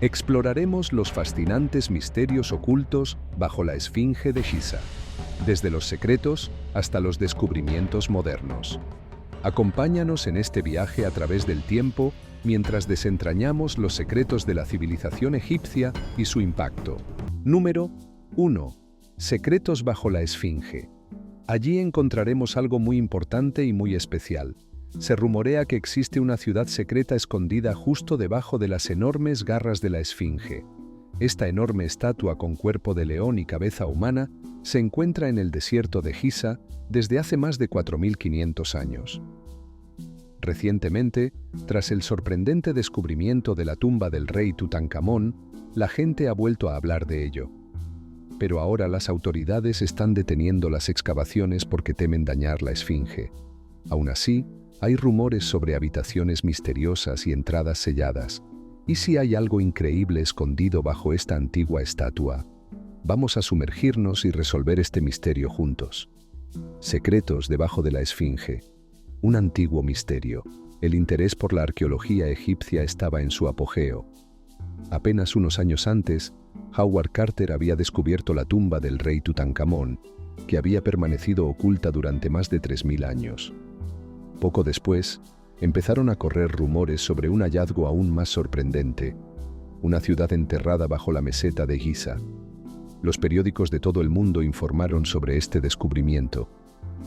Exploraremos los fascinantes misterios ocultos bajo la Esfinge de Giza, desde los secretos hasta los descubrimientos modernos. Acompáñanos en este viaje a través del tiempo mientras desentrañamos los secretos de la civilización egipcia y su impacto. Número 1. Secretos bajo la Esfinge. Allí encontraremos algo muy importante y muy especial. Se rumorea que existe una ciudad secreta escondida justo debajo de las enormes garras de la Esfinge. Esta enorme estatua con cuerpo de león y cabeza humana se encuentra en el desierto de Giza desde hace más de 4.500 años. Recientemente, tras el sorprendente descubrimiento de la tumba del rey Tutankamón, la gente ha vuelto a hablar de ello. Pero ahora las autoridades están deteniendo las excavaciones porque temen dañar la Esfinge. Aún así, hay rumores sobre habitaciones misteriosas y entradas selladas. ¿Y si hay algo increíble escondido bajo esta antigua estatua? Vamos a sumergirnos y resolver este misterio juntos. Secretos debajo de la Esfinge. Un antiguo misterio. El interés por la arqueología egipcia estaba en su apogeo. Apenas unos años antes, Howard Carter había descubierto la tumba del rey Tutankamón, que había permanecido oculta durante más de 3.000 años. Poco después, empezaron a correr rumores sobre un hallazgo aún más sorprendente, una ciudad enterrada bajo la meseta de Giza. Los periódicos de todo el mundo informaron sobre este descubrimiento,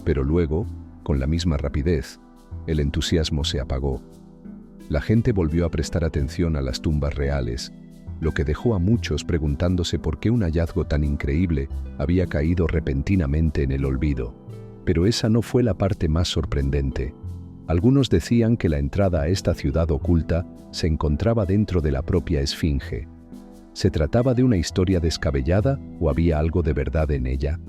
pero luego, con la misma rapidez, el entusiasmo se apagó. La gente volvió a prestar atención a las tumbas reales, lo que dejó a muchos preguntándose por qué un hallazgo tan increíble había caído repentinamente en el olvido. Pero esa no fue la parte más sorprendente. Algunos decían que la entrada a esta ciudad oculta se encontraba dentro de la propia Esfinge. ¿Se trataba de una historia descabellada o había algo de verdad en ella?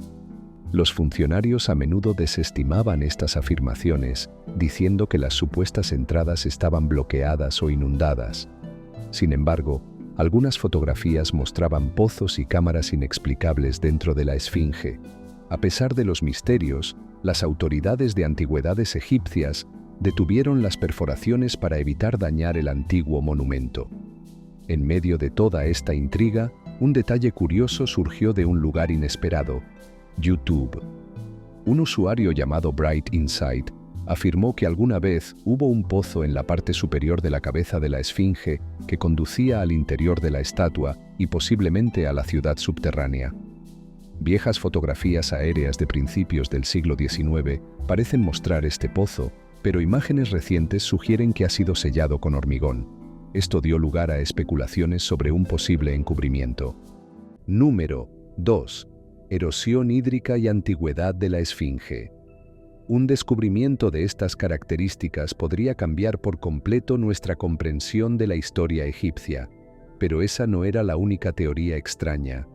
Los funcionarios a menudo desestimaban estas afirmaciones, diciendo que las supuestas entradas estaban bloqueadas o inundadas. Sin embargo, algunas fotografías mostraban pozos y cámaras inexplicables dentro de la Esfinge. A pesar de los misterios, las autoridades de antigüedades egipcias detuvieron las perforaciones para evitar dañar el antiguo monumento. En medio de toda esta intriga, un detalle curioso surgió de un lugar inesperado: YouTube. Un usuario llamado Bright Insight afirmó que alguna vez hubo un pozo en la parte superior de la cabeza de la Esfinge que conducía al interior de la estatua y posiblemente a la ciudad subterránea. Viejas fotografías aéreas de principios del siglo XIX parecen mostrar este pozo, pero imágenes recientes sugieren que ha sido sellado con hormigón. Esto dio lugar a especulaciones sobre un posible encubrimiento. Número 2. Erosión hídrica y antigüedad de la Esfinge. Un descubrimiento de estas características podría cambiar por completo nuestra comprensión de la historia egipcia, pero esa no era la única teoría extraña.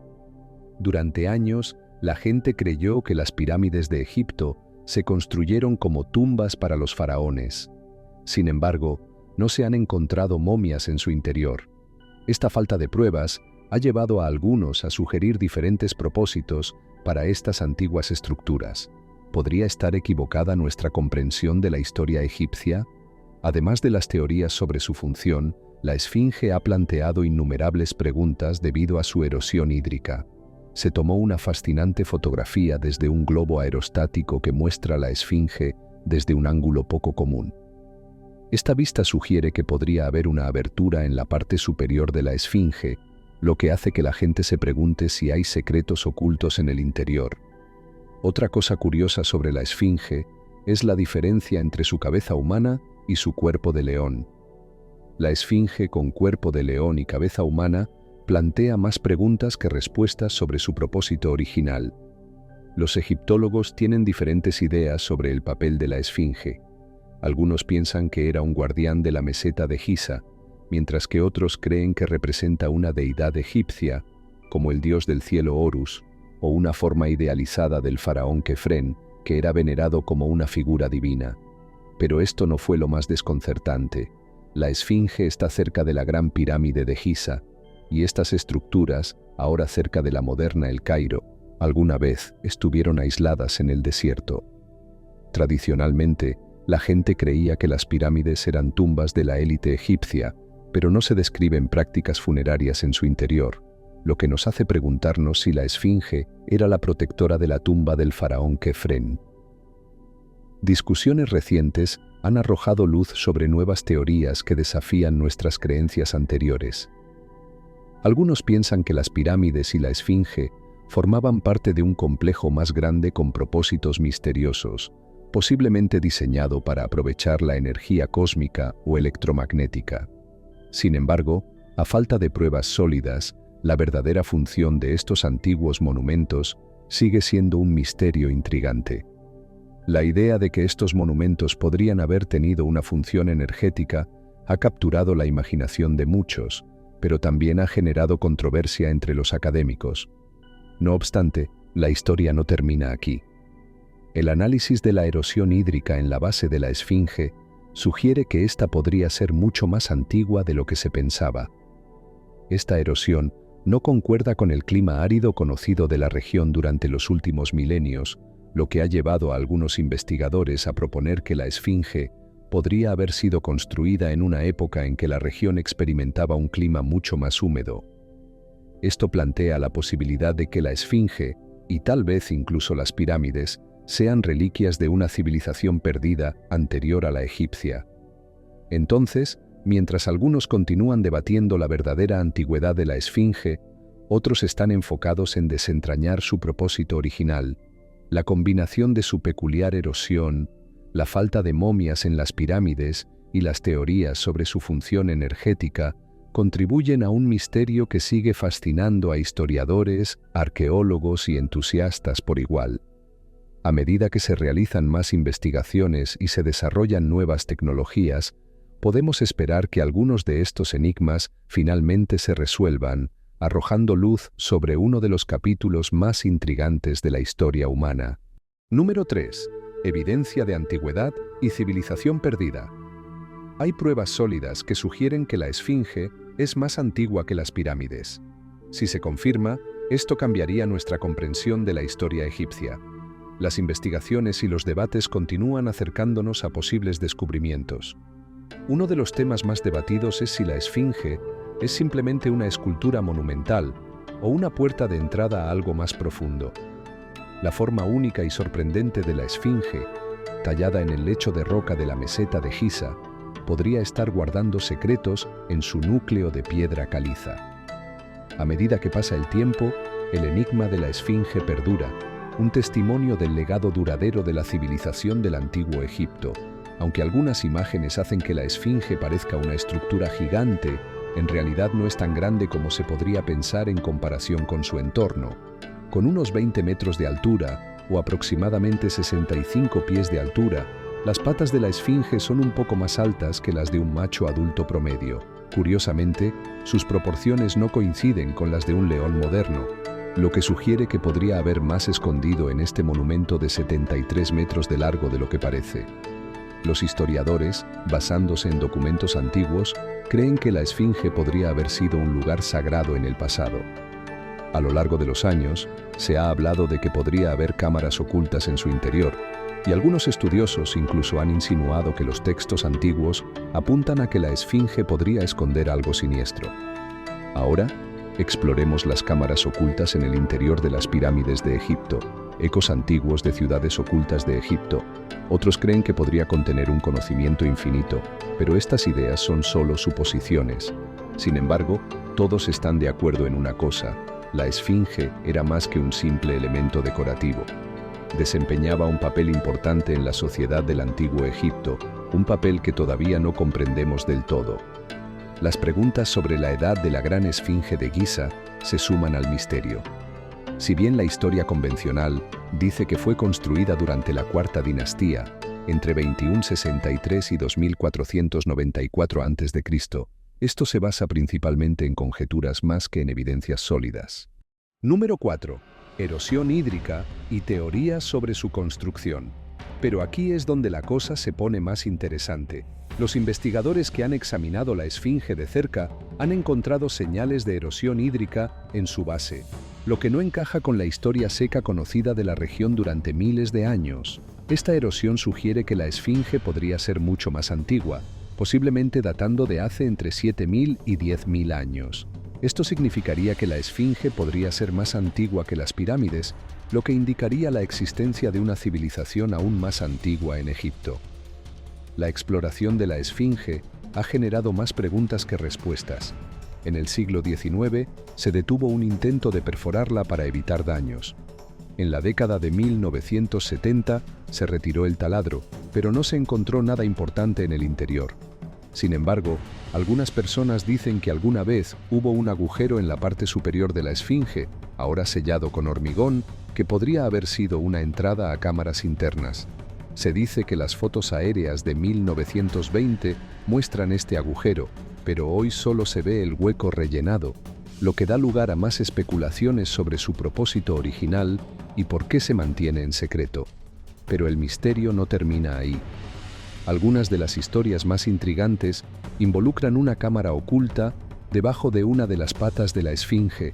Durante años, la gente creyó que las pirámides de Egipto se construyeron como tumbas para los faraones. Sin embargo, no se han encontrado momias en su interior. Esta falta de pruebas ha llevado a algunos a sugerir diferentes propósitos para estas antiguas estructuras. ¿Podría estar equivocada nuestra comprensión de la historia egipcia? Además de las teorías sobre su función, la Esfinge ha planteado innumerables preguntas debido a su erosión hídrica. Se tomó una fascinante fotografía desde un globo aerostático que muestra la Esfinge desde un ángulo poco común. Esta vista sugiere que podría haber una abertura en la parte superior de la Esfinge, lo que hace que la gente se pregunte si hay secretos ocultos en el interior. Otra cosa curiosa sobre la Esfinge es la diferencia entre su cabeza humana y su cuerpo de león. La Esfinge con cuerpo de león y cabeza humana plantea más preguntas que respuestas sobre su propósito original. Los egiptólogos tienen diferentes ideas sobre el papel de la Esfinge. Algunos piensan que era un guardián de la meseta de Giza, mientras que otros creen que representa una deidad egipcia, como el dios del cielo Horus, o una forma idealizada del faraón Kefren, que era venerado como una figura divina. Pero esto no fue lo más desconcertante. La Esfinge está cerca de la Gran Pirámide de Giza, y estas estructuras, ahora cerca de la moderna El Cairo, alguna vez estuvieron aisladas en el desierto. Tradicionalmente, la gente creía que las pirámides eran tumbas de la élite egipcia, pero no se describen prácticas funerarias en su interior, lo que nos hace preguntarnos si la esfinge era la protectora de la tumba del faraón Kefren. Discusiones recientes han arrojado luz sobre nuevas teorías que desafían nuestras creencias anteriores. Algunos piensan que las pirámides y la esfinge formaban parte de un complejo más grande con propósitos misteriosos, posiblemente diseñado para aprovechar la energía cósmica o electromagnética. Sin embargo, a falta de pruebas sólidas, la verdadera función de estos antiguos monumentos sigue siendo un misterio intrigante. La idea de que estos monumentos podrían haber tenido una función energética ha capturado la imaginación de muchos, pero también ha generado controversia entre los académicos. No obstante, la historia no termina aquí. El análisis de la erosión hídrica en la base de la esfinge sugiere que ésta podría ser mucho más antigua de lo que se pensaba. Esta erosión no concuerda con el clima árido conocido de la región durante los últimos milenios, lo que ha llevado a algunos investigadores a proponer que la esfinge podría haber sido construida en una época en que la región experimentaba un clima mucho más húmedo. Esto plantea la posibilidad de que la esfinge, y tal vez incluso las pirámides, sean reliquias de una civilización perdida anterior a la egipcia. Entonces, mientras algunos continúan debatiendo la verdadera antigüedad de la esfinge, otros están enfocados en desentrañar su propósito original. La combinación de su peculiar erosión, la falta de momias en las pirámides y las teorías sobre su función energética contribuyen a un misterio que sigue fascinando a historiadores, arqueólogos y entusiastas por igual. A medida que se realizan más investigaciones y se desarrollan nuevas tecnologías, podemos esperar que algunos de estos enigmas finalmente se resuelvan, arrojando luz sobre uno de los capítulos más intrigantes de la historia humana. Número 3. Evidencia de antigüedad y civilización perdida. Hay pruebas sólidas que sugieren que la esfinge es más antigua que las pirámides. Si se confirma, esto cambiaría nuestra comprensión de la historia egipcia. Las investigaciones y los debates continúan acercándonos a posibles descubrimientos. Uno de los temas más debatidos es si la esfinge es simplemente una escultura monumental o una puerta de entrada a algo más profundo. La forma única y sorprendente de la esfinge, tallada en el lecho de roca de la meseta de Giza, podría estar guardando secretos en su núcleo de piedra caliza. A medida que pasa el tiempo, el enigma de la esfinge perdura, un testimonio del legado duradero de la civilización del antiguo Egipto. Aunque algunas imágenes hacen que la esfinge parezca una estructura gigante, en realidad no es tan grande como se podría pensar en comparación con su entorno. Con unos 20 metros de altura, o aproximadamente 65 pies de altura, las patas de la esfinge son un poco más altas que las de un macho adulto promedio. Curiosamente, sus proporciones no coinciden con las de un león moderno, lo que sugiere que podría haber más escondido en este monumento de 73 metros de largo de lo que parece. Los historiadores, basándose en documentos antiguos, creen que la esfinge podría haber sido un lugar sagrado en el pasado. A lo largo de los años, se ha hablado de que podría haber cámaras ocultas en su interior, y algunos estudiosos incluso han insinuado que los textos antiguos apuntan a que la esfinge podría esconder algo siniestro. Ahora, exploremos las cámaras ocultas en el interior de las pirámides de Egipto, ecos antiguos de ciudades ocultas de Egipto. Otros creen que podría contener un conocimiento infinito, pero estas ideas son solo suposiciones. Sin embargo, todos están de acuerdo en una cosa: la esfinge era más que un simple elemento decorativo. Desempeñaba un papel importante en la sociedad del antiguo Egipto, un papel que todavía no comprendemos del todo. Las preguntas sobre la edad de la gran esfinge de Giza se suman al misterio. Si bien la historia convencional dice que fue construida durante la Cuarta Dinastía, entre 2163 y 2494 a.C., esto se basa principalmente en conjeturas más que en evidencias sólidas. Número 4. Erosión hídrica y teorías sobre su construcción. Pero aquí es donde la cosa se pone más interesante. Los investigadores que han examinado la esfinge de cerca han encontrado señales de erosión hídrica en su base, lo que no encaja con la historia seca conocida de la región durante miles de años. Esta erosión sugiere que la esfinge podría ser mucho más antigua, posiblemente datando de hace entre 7.000 y 10.000 años. Esto significaría que la Esfinge podría ser más antigua que las pirámides, lo que indicaría la existencia de una civilización aún más antigua en Egipto. La exploración de la Esfinge ha generado más preguntas que respuestas. En el siglo XIX se detuvo un intento de perforarla para evitar daños. En la década de 1970 se retiró el taladro, pero no se encontró nada importante en el interior. Sin embargo, algunas personas dicen que alguna vez hubo un agujero en la parte superior de la Esfinge, ahora sellado con hormigón, que podría haber sido una entrada a cámaras internas. Se dice que las fotos aéreas de 1920 muestran este agujero, pero hoy solo se ve el hueco rellenado, lo que da lugar a más especulaciones sobre su propósito original y por qué se mantiene en secreto. Pero el misterio no termina ahí. Algunas de las historias más intrigantes involucran una cámara oculta debajo de una de las patas de la Esfinge,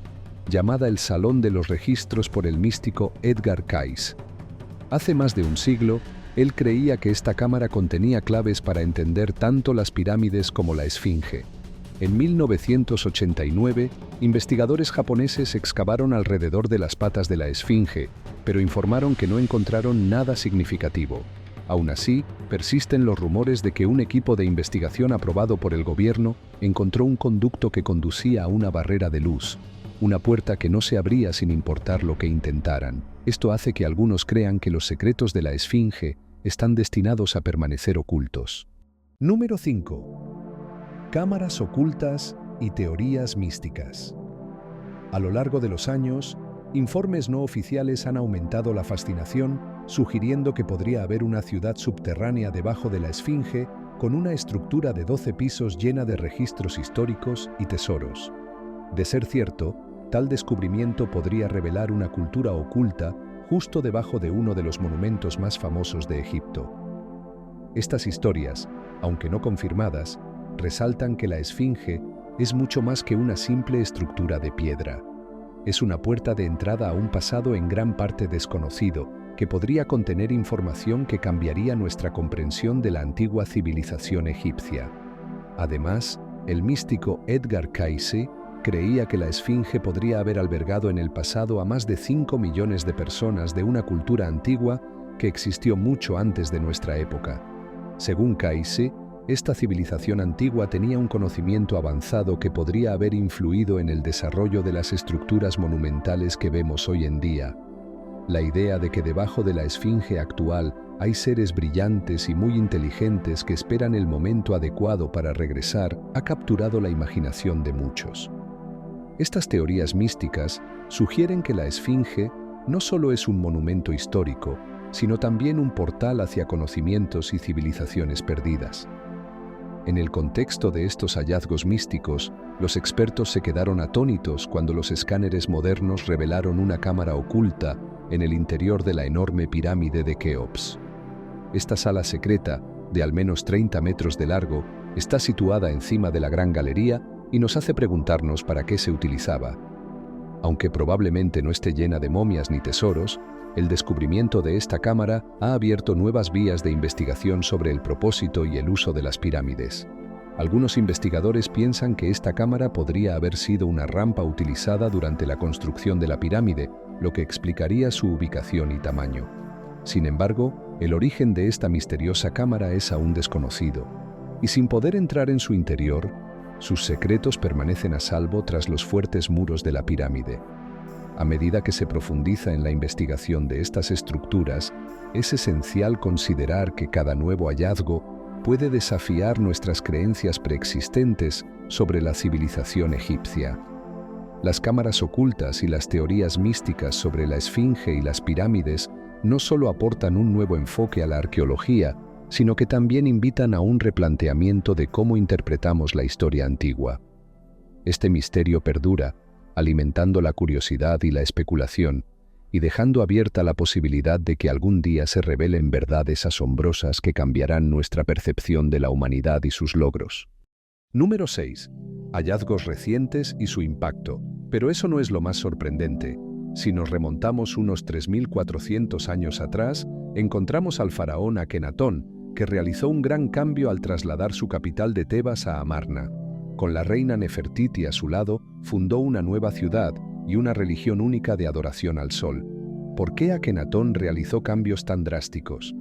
llamada el Salón de los Registros por el místico Edgar Cayce. Hace más de un siglo, él creía que esta cámara contenía claves para entender tanto las pirámides como la Esfinge. En 1989, investigadores japoneses excavaron alrededor de las patas de la Esfinge, pero informaron que no encontraron nada significativo. Aún así, persisten los rumores de que un equipo de investigación aprobado por el gobierno encontró un conducto que conducía a una barrera de luz, una puerta que no se abría sin importar lo que intentaran. Esto hace que algunos crean que los secretos de la Esfinge están destinados a permanecer ocultos. Número 5. Cámaras ocultas y teorías místicas. A lo largo de los años, informes no oficiales han aumentado la fascinación, sugiriendo que podría haber una ciudad subterránea debajo de la Esfinge con una estructura de 12 pisos llena de registros históricos y tesoros. De ser cierto, tal descubrimiento podría revelar una cultura oculta justo debajo de uno de los monumentos más famosos de Egipto. Estas historias, aunque no confirmadas, resaltan que la Esfinge es mucho más que una simple estructura de piedra. Es una puerta de entrada a un pasado en gran parte desconocido, que podría contener información que cambiaría nuestra comprensión de la antigua civilización egipcia. Además, el místico Edgar Cayce creía que la Esfinge podría haber albergado en el pasado a más de 5 millones de personas de una cultura antigua que existió mucho antes de nuestra época. Según Cayce, esta civilización antigua tenía un conocimiento avanzado que podría haber influido en el desarrollo de las estructuras monumentales que vemos hoy en día. La idea de que debajo de la Esfinge actual hay seres brillantes y muy inteligentes que esperan el momento adecuado para regresar ha capturado la imaginación de muchos. Estas teorías místicas sugieren que la Esfinge no solo es un monumento histórico, sino también un portal hacia conocimientos y civilizaciones perdidas. En el contexto de estos hallazgos místicos, los expertos se quedaron atónitos cuando los escáneres modernos revelaron una cámara oculta en el interior de la enorme pirámide de Keops. Esta sala secreta, de al menos 30 metros de largo, está situada encima de la Gran Galería y nos hace preguntarnos para qué se utilizaba. Aunque probablemente no esté llena de momias ni tesoros, el descubrimiento de esta cámara ha abierto nuevas vías de investigación sobre el propósito y el uso de las pirámides. Algunos investigadores piensan que esta cámara podría haber sido una rampa utilizada durante la construcción de la pirámide, lo que explicaría su ubicación y tamaño. Sin embargo, el origen de esta misteriosa cámara es aún desconocido, y sin poder entrar en su interior, sus secretos permanecen a salvo tras los fuertes muros de la pirámide. A medida que se profundiza en la investigación de estas estructuras, es esencial considerar que cada nuevo hallazgo puede desafiar nuestras creencias preexistentes sobre la civilización egipcia. Las cámaras ocultas y las teorías místicas sobre la Esfinge y las pirámides no solo aportan un nuevo enfoque a la arqueología, sino que también invitan a un replanteamiento de cómo interpretamos la historia antigua. Este misterio perdura, alimentando la curiosidad y la especulación, y dejando abierta la posibilidad de que algún día se revelen verdades asombrosas que cambiarán nuestra percepción de la humanidad y sus logros. Número 6. Hallazgos recientes y su impacto. Pero eso no es lo más sorprendente. Si nos remontamos unos 3.400 años atrás, encontramos al faraón Akenatón, que realizó un gran cambio al trasladar su capital de Tebas a Amarna. Con la reina Nefertiti a su lado, fundó una nueva ciudad y una religión única de adoración al sol. ¿Por qué Akenatón realizó cambios tan drásticos?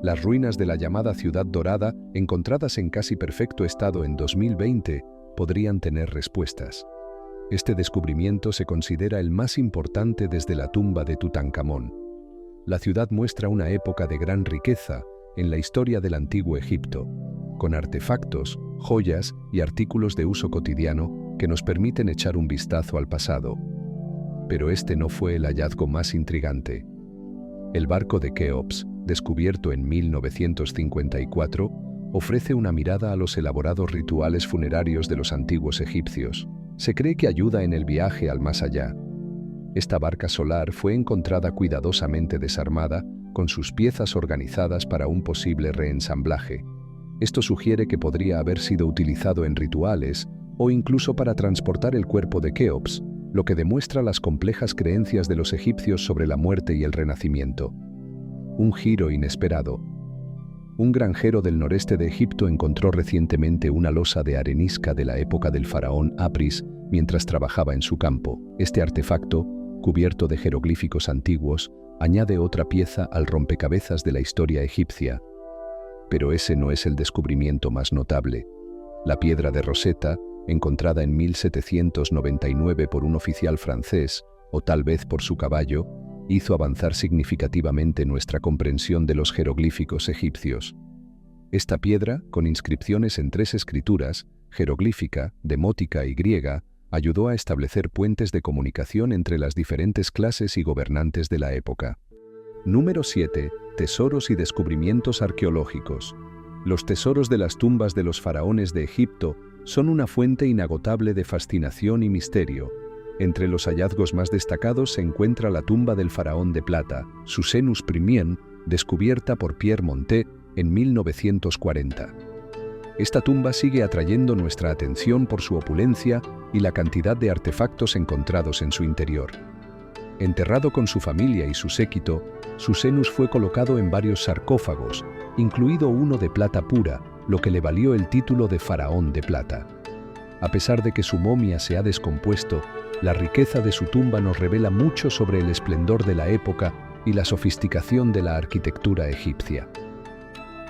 Las ruinas de la llamada Ciudad Dorada, encontradas en casi perfecto estado en 2020, podrían tener respuestas. Este descubrimiento se considera el más importante desde la tumba de Tutankamón. La ciudad muestra una época de gran riqueza en la historia del antiguo Egipto, con artefactos, joyas y artículos de uso cotidiano que nos permiten echar un vistazo al pasado. Pero este no fue el hallazgo más intrigante. El barco de Keops, descubierto en 1954, ofrece una mirada a los elaborados rituales funerarios de los antiguos egipcios. Se cree que ayuda en el viaje al más allá. Esta barca solar fue encontrada cuidadosamente desarmada, con sus piezas organizadas para un posible reensamblaje. Esto sugiere que podría haber sido utilizado en rituales o incluso para transportar el cuerpo de Keops, lo que demuestra las complejas creencias de los egipcios sobre la muerte y el renacimiento. Un giro inesperado. Un granjero del noreste de Egipto encontró recientemente una losa de arenisca de la época del faraón Apris mientras trabajaba en su campo. Este artefacto, cubierto de jeroglíficos antiguos, añade otra pieza al rompecabezas de la historia egipcia. Pero ese no es el descubrimiento más notable. La piedra de Rosetta, encontrada en 1799 por un oficial francés, o tal vez por su caballo, hizo avanzar significativamente nuestra comprensión de los jeroglíficos egipcios. Esta piedra, con inscripciones en 3 escrituras, jeroglífica, demótica y griega, ayudó a establecer puentes de comunicación entre las diferentes clases y gobernantes de la época. Número 7. Tesoros y descubrimientos arqueológicos. Los tesoros de las tumbas de los faraones de Egipto son una fuente inagotable de fascinación y misterio. Entre los hallazgos más destacados se encuentra la tumba del faraón de plata, Susenus Primien, descubierta por Pierre Montet en 1940. Esta tumba sigue atrayendo nuestra atención por su opulencia y la cantidad de artefactos encontrados en su interior. Enterrado con su familia y su séquito, Susenus fue colocado en varios sarcófagos, incluido uno de plata pura, lo que le valió el título de faraón de plata. A pesar de que su momia se ha descompuesto, la riqueza de su tumba nos revela mucho sobre el esplendor de la época y la sofisticación de la arquitectura egipcia.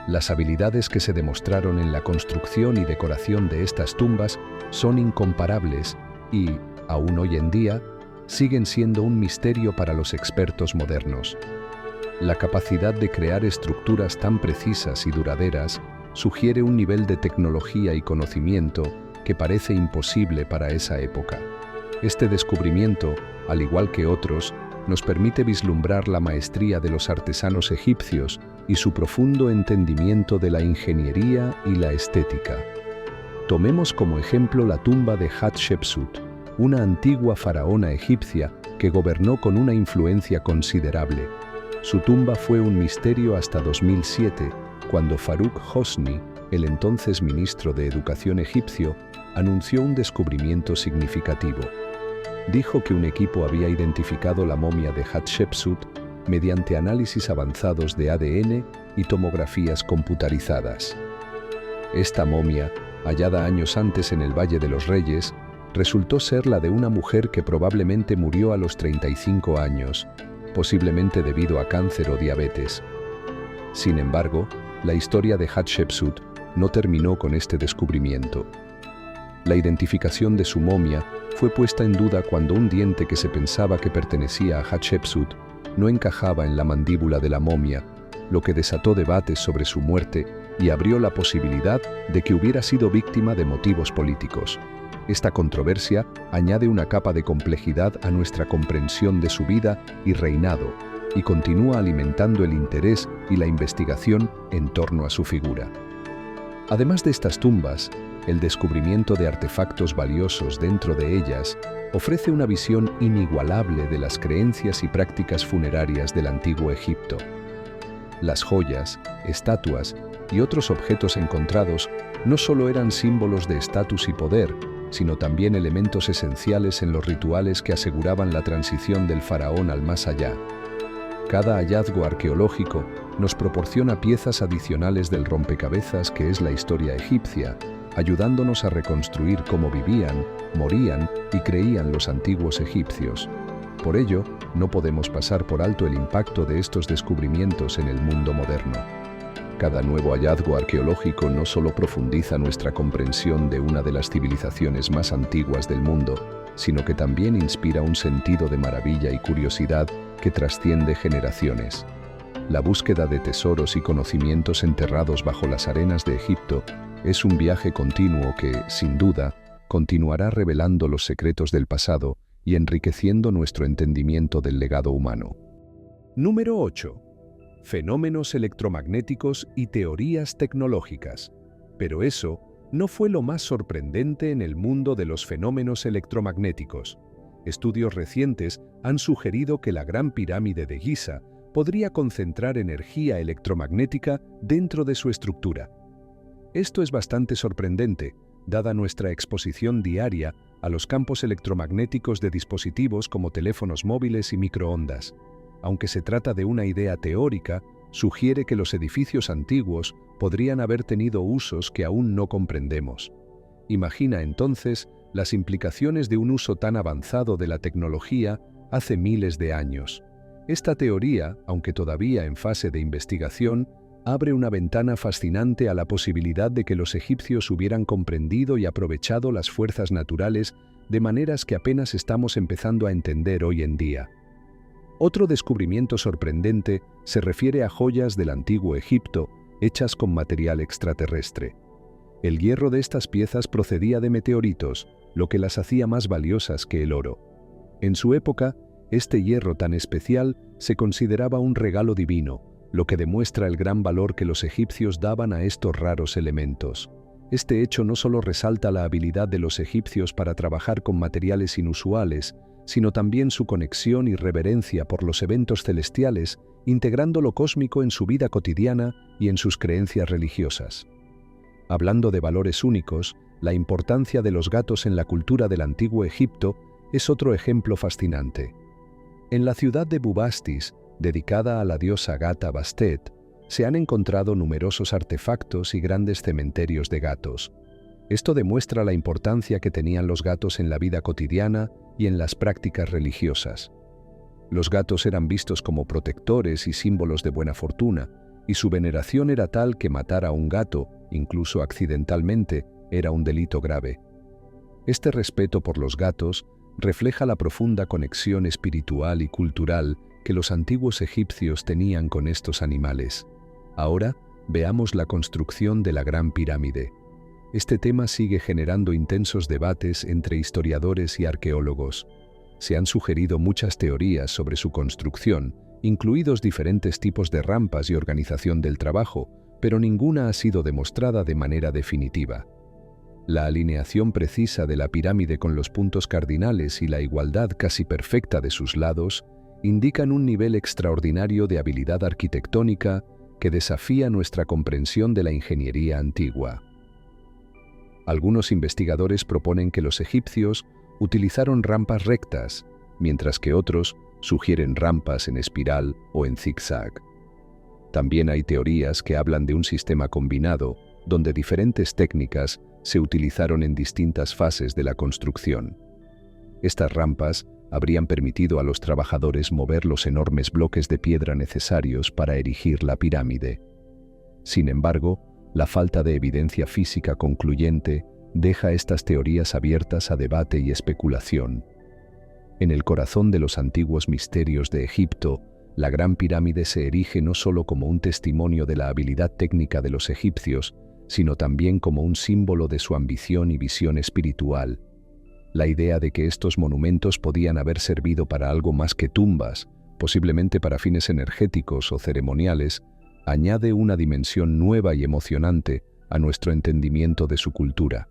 Las habilidades que se demostraron en la construcción y decoración de estas tumbas son incomparables y, aún hoy en día, siguen siendo un misterio para los expertos modernos. La capacidad de crear estructuras tan precisas y duraderas sugiere un nivel de tecnología y conocimiento que parece imposible para esa época. Este descubrimiento, al igual que otros, nos permite vislumbrar la maestría de los artesanos egipcios y su profundo entendimiento de la ingeniería y la estética. Tomemos como ejemplo la tumba de Hatshepsut, una antigua faraona egipcia que gobernó con una influencia considerable. Su tumba fue un misterio hasta 2007, cuando Farouk Hosni, el entonces ministro de Educación egipcio, anunció un descubrimiento significativo. Dijo que un equipo había identificado la momia de Hatshepsut mediante análisis avanzados de ADN y tomografías computarizadas. Esta momia, hallada años antes en el Valle de los Reyes, resultó ser la de una mujer que probablemente murió a los 35 años, posiblemente debido a cáncer o diabetes. Sin embargo, la historia de Hatshepsut no terminó con este descubrimiento. La identificación de su momia fue puesta en duda cuando un diente que se pensaba que pertenecía a Hatshepsut no encajaba en la mandíbula de la momia, lo que desató debates sobre su muerte y abrió la posibilidad de que hubiera sido víctima de motivos políticos. Esta controversia añade una capa de complejidad a nuestra comprensión de su vida y reinado, y continúa alimentando el interés y la investigación en torno a su figura. Además de estas tumbas, el descubrimiento de artefactos valiosos dentro de ellas ofrece una visión inigualable de las creencias y prácticas funerarias del antiguo Egipto. Las joyas, estatuas y otros objetos encontrados no solo eran símbolos de estatus y poder, sino también elementos esenciales en los rituales que aseguraban la transición del faraón al más allá. Cada hallazgo arqueológico nos proporciona piezas adicionales del rompecabezas que es la historia egipcia, ayudándonos a reconstruir cómo vivían, morían y creían los antiguos egipcios. Por ello, no podemos pasar por alto el impacto de estos descubrimientos en el mundo moderno. Cada nuevo hallazgo arqueológico no solo profundiza nuestra comprensión de una de las civilizaciones más antiguas del mundo, sino que también inspira un sentido de maravilla y curiosidad que trasciende generaciones. La búsqueda de tesoros y conocimientos enterrados bajo las arenas de Egipto es un viaje continuo que, sin duda, continuará revelando los secretos del pasado y enriqueciendo nuestro entendimiento del legado humano. Número 8. Fenómenos electromagnéticos y teorías tecnológicas. Pero eso no fue lo más sorprendente en el mundo de los fenómenos electromagnéticos. Estudios recientes han sugerido que la Gran Pirámide de Giza podría concentrar energía electromagnética dentro de su estructura. Esto es bastante sorprendente, dada nuestra exposición diaria a los campos electromagnéticos de dispositivos como teléfonos móviles y microondas. Aunque se trata de una idea teórica, sugiere que los edificios antiguos podrían haber tenido usos que aún no comprendemos. Imagina entonces las implicaciones de un uso tan avanzado de la tecnología hace miles de años. Esta teoría, aunque todavía en fase de investigación, abre una ventana fascinante a la posibilidad de que los egipcios hubieran comprendido y aprovechado las fuerzas naturales de maneras que apenas estamos empezando a entender hoy en día. Otro descubrimiento sorprendente se refiere a joyas del antiguo Egipto hechas con material extraterrestre. El hierro de estas piezas procedía de meteoritos, lo que las hacía más valiosas que el oro. En su época, este hierro tan especial se consideraba un regalo divino, lo que demuestra el gran valor que los egipcios daban a estos raros elementos. Este hecho no solo resalta la habilidad de los egipcios para trabajar con materiales inusuales, sino también su conexión y reverencia por los eventos celestiales, integrando lo cósmico en su vida cotidiana y en sus creencias religiosas. Hablando de valores únicos, la importancia de los gatos en la cultura del antiguo Egipto es otro ejemplo fascinante. En la ciudad de Bubastis, dedicada a la diosa gata Bastet, se han encontrado numerosos artefactos y grandes cementerios de gatos. Esto demuestra la importancia que tenían los gatos en la vida cotidiana y en las prácticas religiosas. Los gatos eran vistos como protectores y símbolos de buena fortuna, y su veneración era tal que matar a un gato, incluso accidentalmente, era un delito grave. Este respeto por los gatos refleja la profunda conexión espiritual y cultural que los antiguos egipcios tenían con estos animales. Ahora, veamos la construcción de la Gran Pirámide. Este tema sigue generando intensos debates entre historiadores y arqueólogos. Se han sugerido muchas teorías sobre su construcción, incluidos diferentes tipos de rampas y organización del trabajo, pero ninguna ha sido demostrada de manera definitiva. La alineación precisa de la pirámide con los puntos cardinales y la igualdad casi perfecta de sus lados indican un nivel extraordinario de habilidad arquitectónica que desafía nuestra comprensión de la ingeniería antigua. Algunos investigadores proponen que los egipcios utilizaron rampas rectas, mientras que otros sugieren rampas en espiral o en zigzag. También hay teorías que hablan de un sistema combinado, donde diferentes técnicas se utilizaron en distintas fases de la construcción. Estas rampas habrían permitido a los trabajadores mover los enormes bloques de piedra necesarios para erigir la pirámide. Sin embargo, la falta de evidencia física concluyente deja estas teorías abiertas a debate y especulación. En el corazón de los antiguos misterios de Egipto, la Gran Pirámide se erige no solo como un testimonio de la habilidad técnica de los egipcios, sino también como un símbolo de su ambición y visión espiritual. La idea de que estos monumentos podían haber servido para algo más que tumbas, posiblemente para fines energéticos o ceremoniales, añade una dimensión nueva y emocionante a nuestro entendimiento de su cultura.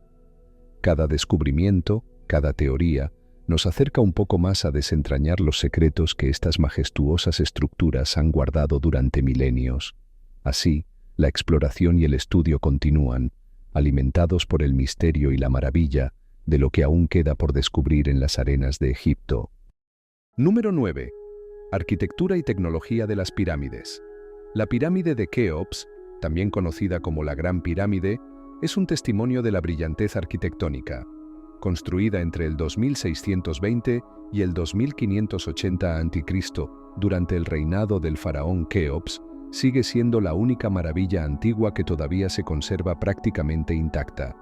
Cada descubrimiento, cada teoría, nos acerca un poco más a desentrañar los secretos que estas majestuosas estructuras han guardado durante milenios. Así, la exploración y el estudio continúan, alimentados por el misterio y la maravilla de lo que aún queda por descubrir en las arenas de Egipto. Número 9. Arquitectura y tecnología de las pirámides. La pirámide de Keops, también conocida como la Gran Pirámide, es un testimonio de la brillantez arquitectónica. Construida entre el 2620 y el 2580 a.C., durante el reinado del faraón Keops, sigue siendo la única maravilla antigua que todavía se conserva prácticamente intacta.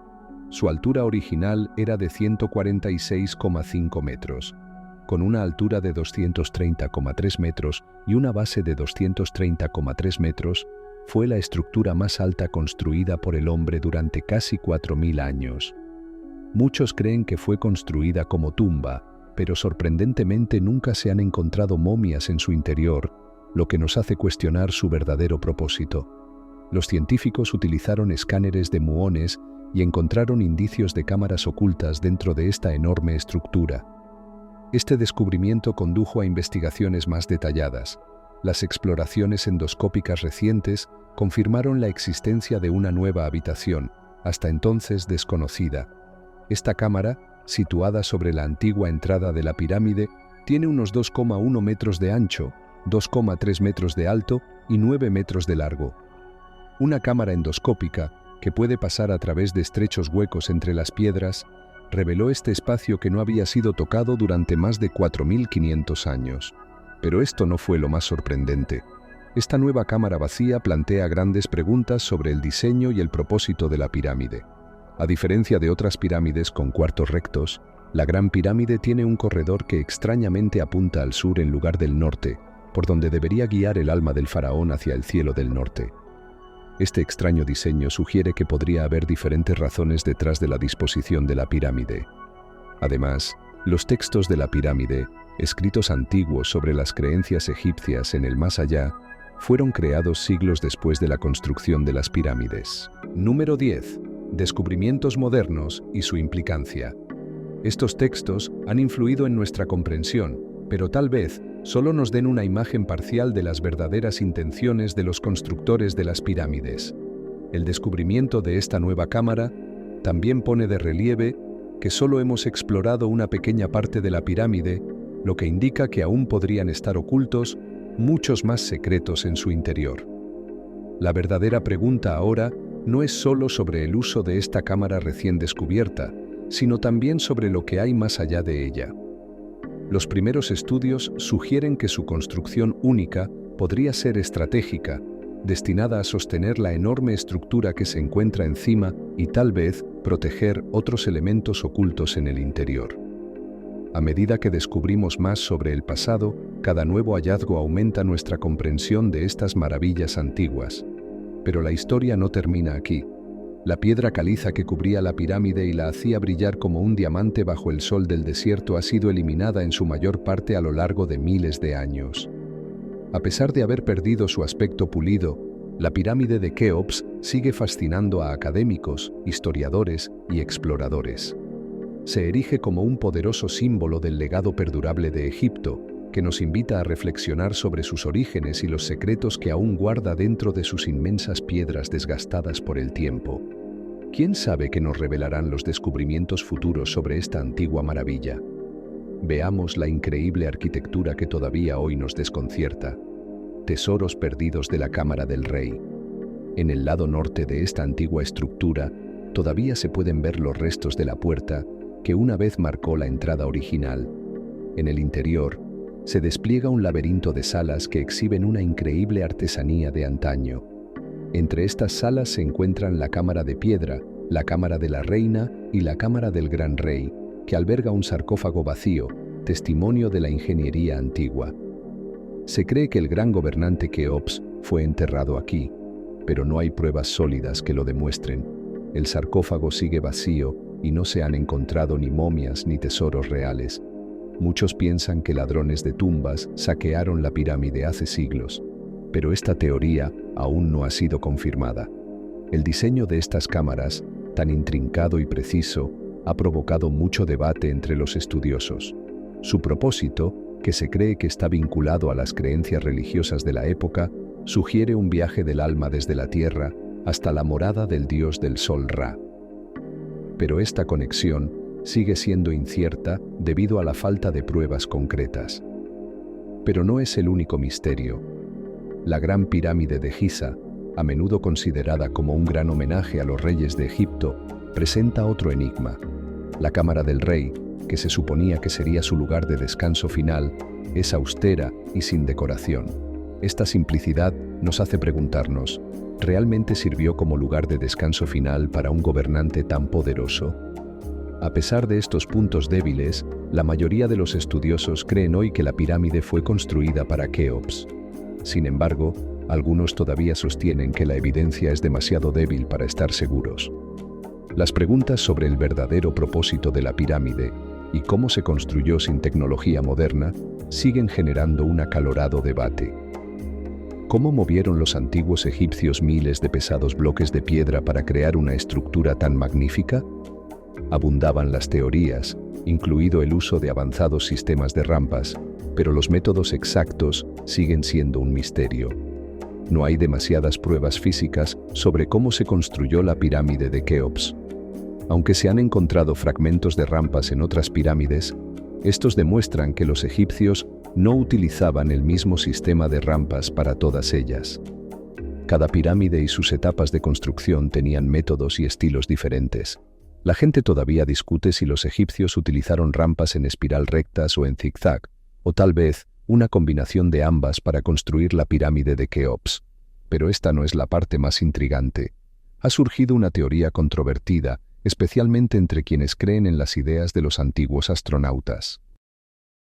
Su altura original era de 146,5 metros, con una altura de 230,3 metros y una base de 230,3 metros, fue la estructura más alta construida por el hombre durante casi 4.000 años. Muchos creen que fue construida como tumba, pero sorprendentemente nunca se han encontrado momias en su interior, lo que nos hace cuestionar su verdadero propósito. Los científicos utilizaron escáneres de muones y encontraron indicios de cámaras ocultas dentro de esta enorme estructura. Este descubrimiento condujo a investigaciones más detalladas. Las exploraciones endoscópicas recientes confirmaron la existencia de una nueva habitación, hasta entonces desconocida. Esta cámara, situada sobre la antigua entrada de la pirámide, tiene unos 2,1 metros de ancho, 2,3 metros de alto y 9 metros de largo. Una cámara endoscópica, que puede pasar a través de estrechos huecos entre las piedras, reveló este espacio que no había sido tocado durante más de 4.500 años. Pero esto no fue lo más sorprendente. Esta nueva cámara vacía plantea grandes preguntas sobre el diseño y el propósito de la pirámide. A diferencia de otras pirámides con cuartos rectos, la Gran Pirámide tiene un corredor que extrañamente apunta al sur en lugar del norte, por donde debería guiar el alma del faraón hacia el cielo del norte. Este extraño diseño sugiere que podría haber diferentes razones detrás de la disposición de la pirámide. Además, los textos de la pirámide, escritos antiguos sobre las creencias egipcias en el más allá, fueron creados siglos después de la construcción de las pirámides. Número 10. Descubrimientos modernos y su implicancia. Estos textos han influido en nuestra comprensión, pero tal vez solo nos den una imagen parcial de las verdaderas intenciones de los constructores de las pirámides. El descubrimiento de esta nueva cámara también pone de relieve que solo hemos explorado una pequeña parte de la pirámide, lo que indica que aún podrían estar ocultos muchos más secretos en su interior. La verdadera pregunta ahora no es solo sobre el uso de esta cámara recién descubierta, sino también sobre lo que hay más allá de ella. Los primeros estudios sugieren que su construcción única podría ser estratégica, destinada a sostener la enorme estructura que se encuentra encima y tal vez proteger otros elementos ocultos en el interior. A medida que descubrimos más sobre el pasado, cada nuevo hallazgo aumenta nuestra comprensión de estas maravillas antiguas. Pero la historia no termina aquí. La piedra caliza que cubría la pirámide y la hacía brillar como un diamante bajo el sol del desierto ha sido eliminada en su mayor parte a lo largo de miles de años. A pesar de haber perdido su aspecto pulido, la pirámide de Keops sigue fascinando a académicos, historiadores y exploradores. Se erige como un poderoso símbolo del legado perdurable de Egipto, que nos invita a reflexionar sobre sus orígenes y los secretos que aún guarda dentro de sus inmensas piedras desgastadas por el tiempo. ¿Quién sabe qué nos revelarán los descubrimientos futuros sobre esta antigua maravilla? Veamos la increíble arquitectura que todavía hoy nos desconcierta. Tesoros perdidos de la Cámara del Rey. En el lado norte de esta antigua estructura, todavía se pueden ver los restos de la puerta que una vez marcó la entrada original. En el interior, se despliega un laberinto de salas que exhiben una increíble artesanía de antaño. Entre estas salas se encuentran la cámara de piedra, la cámara de la reina y la cámara del gran rey, que alberga un sarcófago vacío, testimonio de la ingeniería antigua. Se cree que el gran gobernante Keops fue enterrado aquí, pero no hay pruebas sólidas que lo demuestren. El sarcófago sigue vacío y no se han encontrado ni momias ni tesoros reales. Muchos piensan que ladrones de tumbas saquearon la pirámide hace siglos, pero esta teoría aún no ha sido confirmada. El diseño de estas cámaras, tan intrincado y preciso, ha provocado mucho debate entre los estudiosos. Su propósito, que se cree que está vinculado a las creencias religiosas de la época, sugiere un viaje del alma desde la tierra hasta la morada del dios del sol Ra. Pero esta conexión sigue siendo incierta debido a la falta de pruebas concretas. Pero no es el único misterio. La Gran Pirámide de Giza, a menudo considerada como un gran homenaje a los reyes de Egipto, presenta otro enigma. La cámara del rey, que se suponía que sería su lugar de descanso final, es austera y sin decoración. Esta simplicidad nos hace preguntarnos, ¿realmente sirvió como lugar de descanso final para un gobernante tan poderoso? A pesar de estos puntos débiles, la mayoría de los estudiosos creen hoy que la pirámide fue construida para Keops. Sin embargo, algunos todavía sostienen que la evidencia es demasiado débil para estar seguros. Las preguntas sobre el verdadero propósito de la pirámide y cómo se construyó sin tecnología moderna siguen generando un acalorado debate. ¿Cómo movieron los antiguos egipcios miles de pesados bloques de piedra para crear una estructura tan magnífica? Abundaban las teorías, incluido el uso de avanzados sistemas de rampas, pero los métodos exactos siguen siendo un misterio. No hay demasiadas pruebas físicas sobre cómo se construyó la pirámide de Keops. Aunque se han encontrado fragmentos de rampas en otras pirámides, estos demuestran que los egipcios no utilizaban el mismo sistema de rampas para todas ellas. Cada pirámide y sus etapas de construcción tenían métodos y estilos diferentes. La gente todavía discute si los egipcios utilizaron rampas en espiral rectas o en zigzag, o tal vez una combinación de ambas para construir la pirámide de Keops. Pero esta no es la parte más intrigante. Ha surgido una teoría controvertida, especialmente entre quienes creen en las ideas de los antiguos astronautas.